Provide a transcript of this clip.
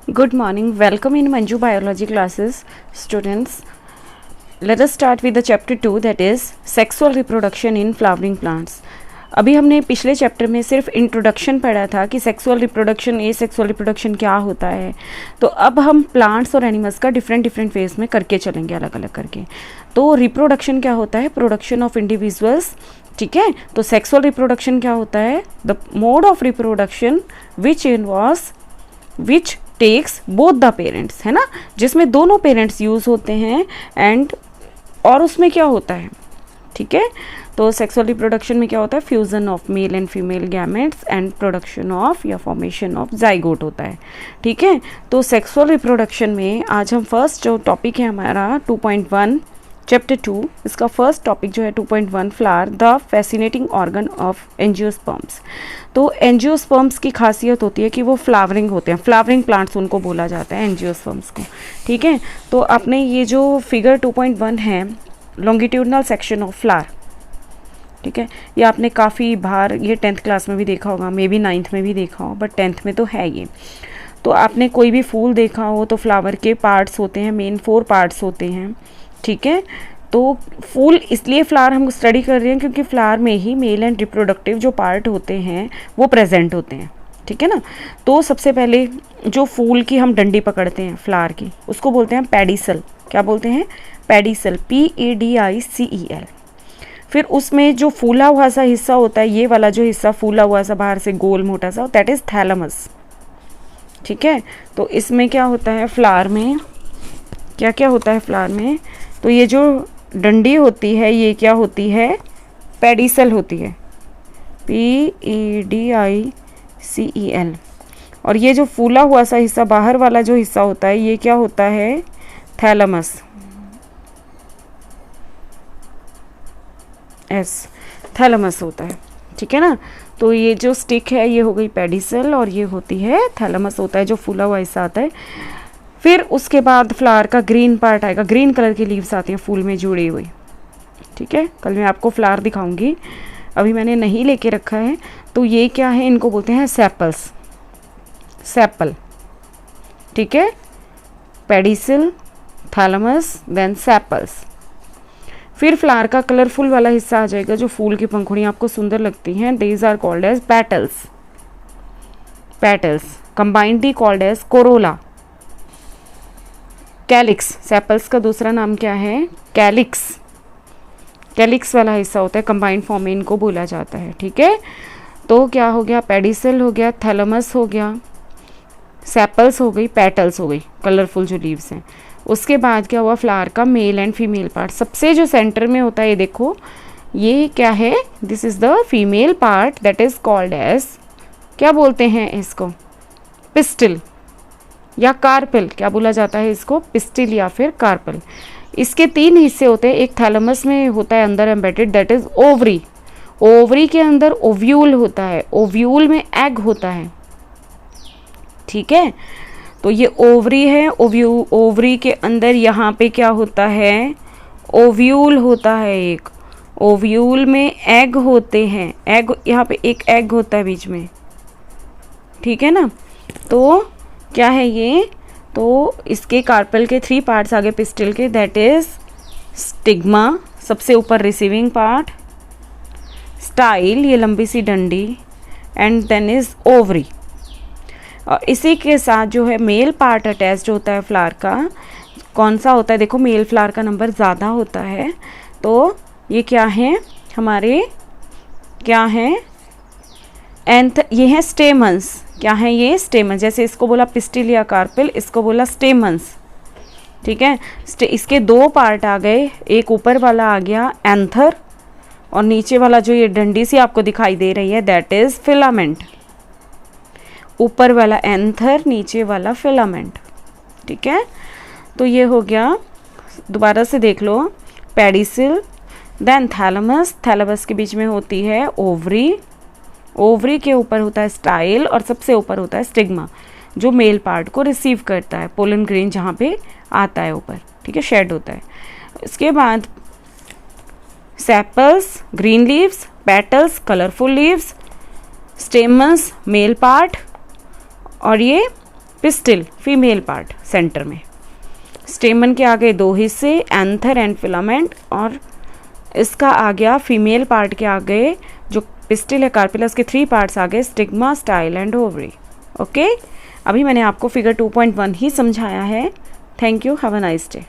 Good morning. Welcome in Manju Biology classes, students. Let us start with the chapter 2, that is sexual reproduction in flowering plants. अभी हमने पिछले chapter में सिर्फ introduction पढ़ा था कि सेक्सुअल रिप्रोडक्शन, ए sexual reproduction क्या होता है. तो अब हम प्लांट्स और एनिमल्स का डिफरेंट फेज में करके चलेंगे, अलग अलग करके. तो रिप्रोडक्शन क्या होता है? Production of individuals. ठीक है. तो सेक्सुअल रिप्रोडक्शन क्या होता है? The mode of reproduction which takes both the parents, है ना, जिसमें दोनों पेरेंट्स यूज होते हैं. एंड और उसमें क्या होता है? ठीक है. तो सेक्सुअल रिप्रोडक्शन में क्या होता है? Fusion of male and female gametes and production of या फॉर्मेशन ऑफ जाइगोट होता है. ठीक है. तो सेक्सुअल रिप्रोडक्शन में आज हम फर्स्ट जो टॉपिक है हमारा 2.1 चैप्टर 2, इसका फर्स्ट टॉपिक जो है 2.1 flower, the fascinating organ of angiosperms. तो एंजियोस्पर्म्स की खासियत होती है कि वो फ्लावरिंग होते हैं. फ्लावरिंग प्लांट्स उनको बोला जाता है, एंजियोस्पर्म्स को. ठीक है. तो आपने ये जो फिगर 2.1 है, लॉन्गिट्यूडनल सेक्शन ऑफ फ्लावर, ठीक है, ये आपने काफ़ी बार ये 10th क्लास में भी देखा होगा, मे बी 9th में भी देखा हो, बट 10th में तो है ये. तो आपने कोई भी फूल देखा हो तो फ्लावर के पार्ट्स होते हैं, मेन 4 पार्ट्स होते हैं. ठीक है. तो फूल इसलिए फ्लावर हम स्टडी कर रहे हैं क्योंकि फ्लावर में ही मेल एंड रिप्रोडक्टिव जो पार्ट होते हैं वो प्रेजेंट होते हैं. ठीक है ना. तो सबसे पहले जो फूल की हम डंडी पकड़ते हैं फ्लावर की, उसको बोलते हैं पेडिसल. क्या बोलते हैं? पेडिसल. PEDICEL. फिर उसमें जो फूला हुआ सा हिस्सा होता है, ये वाला जो हिस्सा फूला हुआ सा बाहर से गोल मोटा सा, दैट इज थैलेमस. ठीक है. तो इसमें क्या होता है फ्लावर में, क्या क्या होता है फ्लावर में? तो ये जो डंडी होती है ये क्या होती है? पेडिसल होती है. PEDICEL. और ये जो फूला हुआ सा हिस्सा बाहर वाला जो हिस्सा होता है ये क्या होता है? थैलेमस. थैलेमस होता है. ठीक है ना. तो ये जो स्टिक है ये हो गई पेडिसल और ये होती है थैलेमस होता है, जो फूला हुआ हिस्सा आता है. फिर उसके बाद फ्लावर का ग्रीन पार्ट आएगा. ग्रीन कलर की लीव्स आती हैं फूल में जुड़ी हुई. ठीक है. कल मैं आपको फ्लावर दिखाऊंगी, अभी मैंने नहीं लेके रखा है. तो ये क्या है? इनको बोलते हैं सेपल्स. सेपल. ठीक है. Pedicel, thalamus, then sepals. फिर फ्लावर का कलरफुल वाला हिस्सा आ जाएगा, जो फूल की पंखुड़ियाँ आपको सुंदर लगती हैं. These are called as petals. Petals combinedly called as corolla. Calyx. Sepals का दूसरा नाम क्या है? कैलिक्स. कैलिक्स वाला हिस्सा होता है, कंबाइंड फॉर्म में इनको बोला जाता है. ठीक है. तो क्या हो गया? पेडिसल हो गया, थैलेमस हो गया, सेपल्स हो गई, पेटल्स हो गई, कलरफुल जो लीव्स हैं. उसके बाद क्या हुआ? फ्लावर का मेल एंड फीमेल पार्ट. सबसे जो सेंटर में होता है ये देखो, ये क्या है? This is the female part, that is called as, क्या बोलते हैं इसको? पिस्टिल या कार्पेल. क्या बोला जाता है इसको? पिस्टिल या फिर कार्पेल. इसके 3 हिस्से होते हैं. एक थैलेमस में होता है अंदर embedded, that is ovary. Ovary के अंदर ओव्यूल होता है. ओव्यूल में एग होता है. ठीक है. तो ये ओवरी है. ओवरी के अंदर यहाँ पे क्या होता है? ओव्यूल होता है एक. ओव्यूल में एग होते हैं. एग, यहाँ पे एक एग होता है बीच में. ठीक है ना. तो क्या है ये? तो इसके कार्पेल के 3 पार्ट्स आगे पिस्टिल के, दैट इज स्टिग्मा, सबसे ऊपर रिसीविंग पार्ट, स्टाइल, ये लंबी सी डंडी, एंड देन इज ओवरी. और इसी के साथ जो है मेल पार्ट अटैच्ड होता है फ्लावर का. कौन सा होता है? देखो, मेल फ्लावर का नंबर ज़्यादा होता है. तो ये क्या है हमारे? क्या है? ये है स्टेमन्स. क्या है ये? स्टेमन. जैसे इसको बोला पिस्टिल या कार्पेल, इसको बोला स्टेमन्स. ठीक है. इसके 2 पार्ट आ गए. एक ऊपर वाला आ गया एंथर, और नीचे वाला जो ये डंडी सी आपको दिखाई दे रही है, दैट इज फिलामेंट. ऊपर वाला एंथर, नीचे वाला फिलामेंट. ठीक है. तो ये हो गया. दोबारा से देख लो. Pedicel, then thalamus. थैलेमस के बीच में होती है ओवरी. ओवरी के ऊपर होता है स्टाइल, और सबसे ऊपर होता है स्टिग्मा, जो मेल पार्ट को रिसीव करता है. पोलन ग्रेन जहाँ पे आता है ऊपर. ठीक है. शेड होता है. इसके बाद sepals, green leaves, petals, colourful leaves, stamens, male part, और ये पिस्टिल फीमेल पार्ट सेंटर में, स्टेमन के आगे 2 हिस्से, एंथर एंड फिलामेंट, और इसका आ गया फीमेल पार्ट के आगे जो पिस्टिल है कार्पेलस के 3 पार्ट्स आ गए, stigma, style and ovary. Okay, अभी मैंने आपको फिगर 2.1 ही समझाया है। Thank you, have a nice day.